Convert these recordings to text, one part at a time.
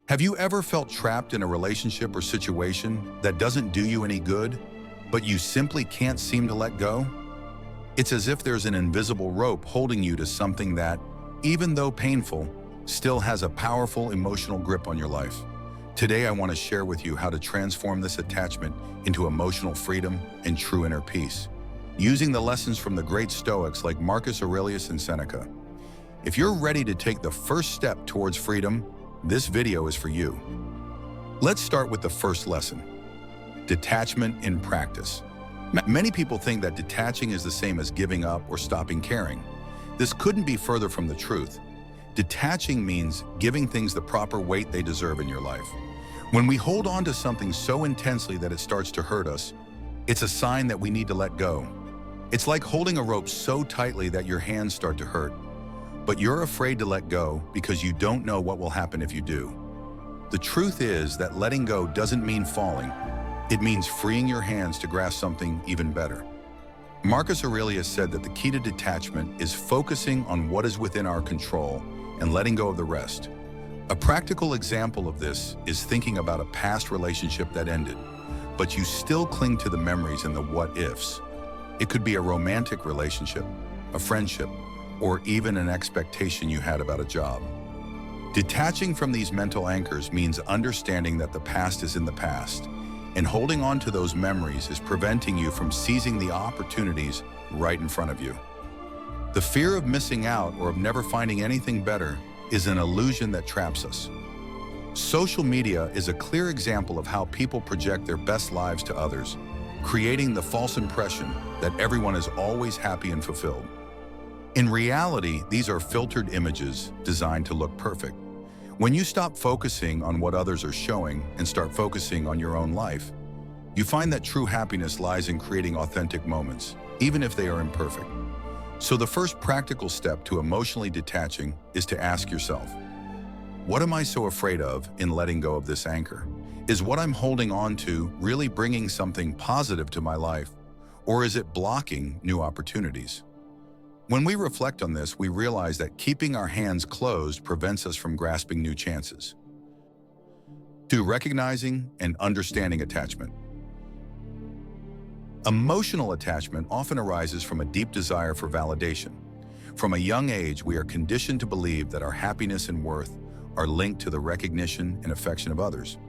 Have you ever felt trapped in a relationship or situation that doesn't do you any good, but you simply can't seem to let go? It's as if there's an invisible rope holding you to something that, even though painful, still has a powerful emotional grip on your life. Today, I want to share with you how to transform this attachment into emotional freedom and true inner peace, using the lessons from the great Stoics like Marcus Aurelius and Seneca. If you're ready to take the first step towards freedom, this video is for you. Let's start with the first lesson: detachment in practice. Many people think that detaching is the same as giving up or stopping caring. This couldn't be further from the truth. Detaching means giving things the proper weight they deserve in your life. When we hold on to something so intensely that it starts to hurt us, it's a sign that we need to let go. It's like holding a rope so tightly that your hands start to hurt, but you're afraid to let go because you don't know what will happen if you do. The truth is that letting go doesn't mean falling. It means freeing your hands to grasp something even better. Marcus Aurelius said that the key to detachment is focusing on what is within our control and letting go of the rest. A practical example of this is thinking about a past relationship that ended, but you still cling to the memories and the what-ifs. It could be a romantic relationship, a friendship, or even an expectation you had about a job. Detaching from these mental anchors means understanding that the past is in the past, and holding on to those memories is preventing you from seizing the opportunities right in front of you. The fear of missing out or of never finding anything better is an illusion that traps us. Social media is a clear example of how people project their best lives to others, creating the false impression that everyone is always happy and fulfilled. In reality, these are filtered images designed to look perfect. When you stop focusing on what others are showing and start focusing on your own life, you find that true happiness lies in creating authentic moments, even if they are imperfect. So the first practical step to emotionally detaching is to ask yourself, what am I so afraid of in letting go of this anchor? Is what I'm holding on to really bringing something positive to my life, or is it blocking new opportunities? When we reflect on this, we realize that keeping our hands closed prevents us from grasping new chances. 2. Recognizing and understanding attachment. Emotional attachment often arises from a deep desire for validation. From a young age, we are conditioned to believe that our happiness and worth are linked to the recognition and affection of others.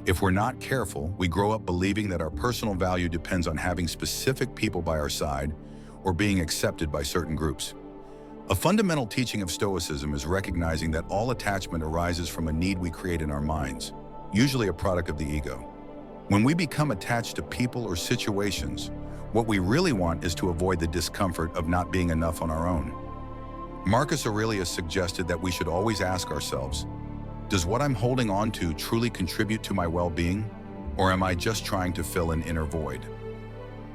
If we're not careful, we grow up believing that our personal value depends on having specific people by our side or being accepted by certain groups. A fundamental teaching of Stoicism is recognizing that all attachment arises from a need we create in our minds, usually a product of the ego. When we become attached to people or situations, what we really want is to avoid the discomfort of not being enough on our own. Marcus Aurelius suggested that we should always ask ourselves, does what I'm holding on to truly contribute to my well-being, or am I just trying to fill an inner void?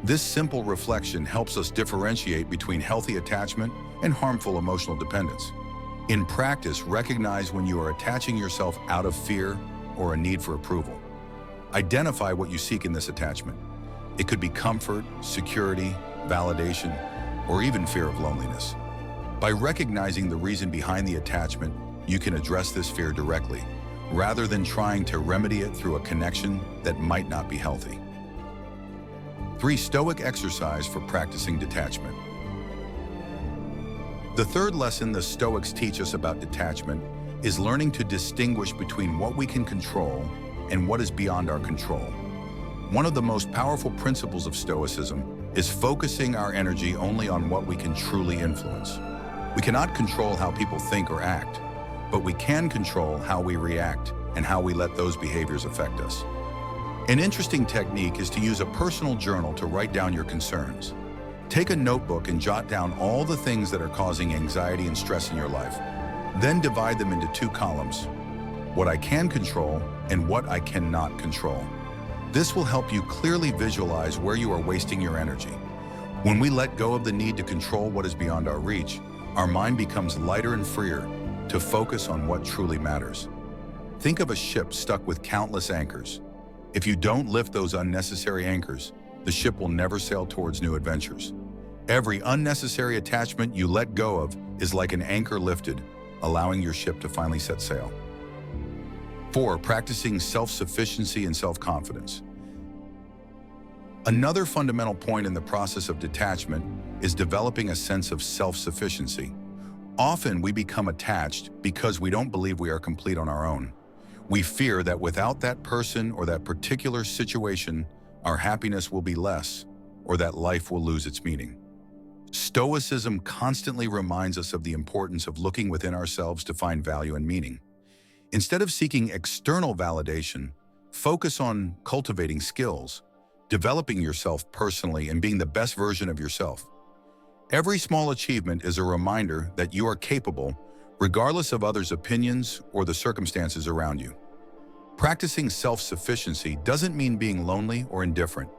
This simple reflection helps us differentiate between healthy attachment and harmful emotional dependence. In practice, recognize when you are attaching yourself out of fear or a need for approval. Identify what you seek in this attachment. It could be comfort, security, validation, or even fear of loneliness. By recognizing the reason behind the attachment, you can address this fear directly, rather than trying to remedy it through a connection that might not be healthy. 3. Stoic exercise for practicing detachment. The third lesson the Stoics teach us about detachment is learning to distinguish between what we can control and what is beyond our control. One of the most powerful principles of Stoicism is focusing our energy only on what we can truly influence. We cannot control how people think or act, but we can control how we react and how we let those behaviors affect us. An interesting technique is to use a personal journal to write down your concerns. Take a notebook and jot down all the things that are causing anxiety and stress in your life. Then divide them into 2 columns: what I can control and what I cannot control. This will help you clearly visualize where you are wasting your energy. When we let go of the need to control what is beyond our reach, our mind becomes lighter and freer to focus on what truly matters. Think of a ship stuck with countless anchors. If you don't lift those unnecessary anchors, the ship will never sail towards new adventures. Every unnecessary attachment you let go of is like an anchor lifted, allowing your ship to finally set sail. 4. Practicing self-sufficiency and self-confidence. Another fundamental point in the process of detachment is developing a sense of self-sufficiency. Often we become attached because we don't believe we are complete on our own. We fear that without that person or that particular situation, our happiness will be less, or that life will lose its meaning. Stoicism constantly reminds us of the importance of looking within ourselves to find value and meaning. Instead of seeking external validation, focus on cultivating skills, developing yourself personally, and being the best version of yourself. Every small achievement is a reminder that you are capable, regardless of others' opinions or the circumstances around you. Practicing self-sufficiency doesn't mean being lonely or indifferent.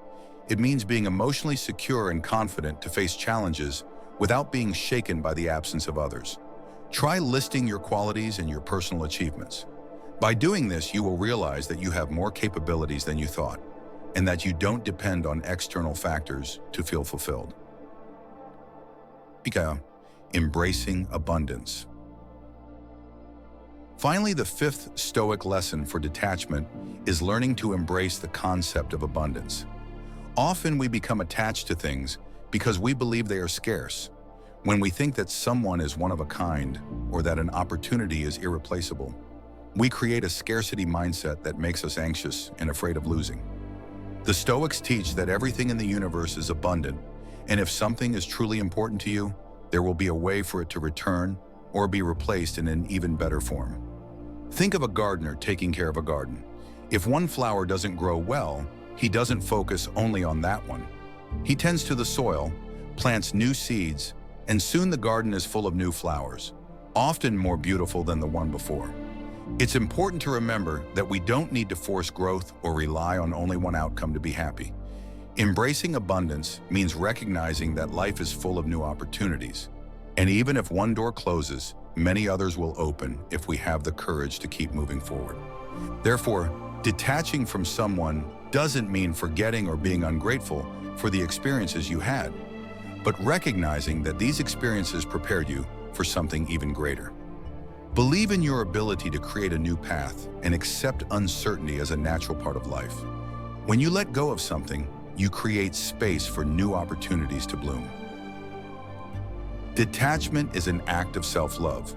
It means being emotionally secure and confident to face challenges without being shaken by the absence of others. Try listing your qualities and your personal achievements. By doing this, you will realize that you have more capabilities than you thought, and that you don't depend on external factors to feel fulfilled. Embracing abundance. Finally, the fifth Stoic lesson for detachment is learning to embrace the concept of abundance. Often we become attached to things because we believe they are scarce. When we think that someone is one of a kind or that an opportunity is irreplaceable, we create a scarcity mindset that makes us anxious and afraid of losing. The Stoics teach that everything in the universe is abundant, and if something is truly important to you, there will be a way for it to return or be replaced in an even better form. Think of a gardener taking care of a garden. If one flower doesn't grow well, he doesn't focus only on that one. He tends to the soil, plants new seeds, and soon the garden is full of new flowers, often more beautiful than the one before. It's important to remember that we don't need to force growth or rely on only one outcome to be happy. Embracing abundance means recognizing that life is full of new opportunities. And even if one door closes, many others will open if we have the courage to keep moving forward. Therefore, detaching from someone doesn't mean forgetting or being ungrateful for the experiences you had, but recognizing that these experiences prepared you for something even greater. Believe in your ability to create a new path and accept uncertainty as a natural part of life. When you let go of something, you create space for new opportunities to bloom. Detachment is an act of self-love.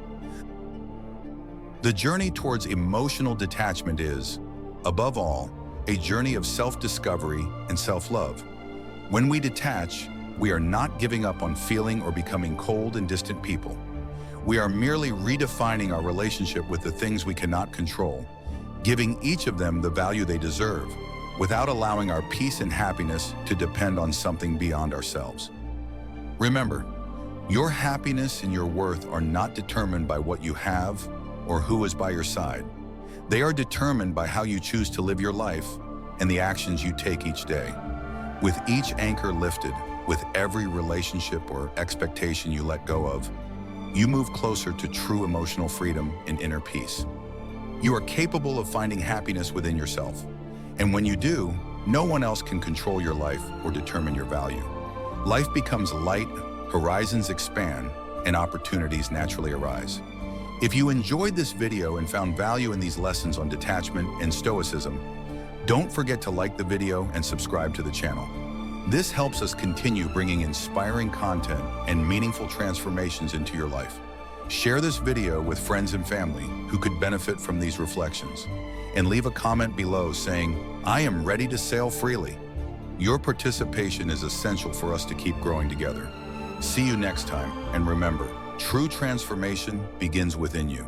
The journey towards emotional detachment is, above all, a journey of self-discovery and self-love. When we detach, we are not giving up on feeling or becoming cold and distant people. We are merely redefining our relationship with the things we cannot control, giving each of them the value they deserve, without allowing our peace and happiness to depend on something beyond ourselves. Remember, your happiness and your worth are not determined by what you have or who is by your side. They are determined by how you choose to live your life and the actions you take each day. With each anchor lifted, with every relationship or expectation you let go of, you move closer to true emotional freedom and inner peace. You are capable of finding happiness within yourself. And when you do, no one else can control your life or determine your value. Life becomes light, horizons expand, and opportunities naturally arise. If you enjoyed this video and found value in these lessons on detachment and stoicism, don't forget to like the video and subscribe to the channel. This helps us continue bringing inspiring content and meaningful transformations into your life. Share this video with friends and family who could benefit from these reflections, and leave a comment below saying, "I am ready to sail freely." Your participation is essential for us to keep growing together. See you next time, and remember, true transformation begins within you.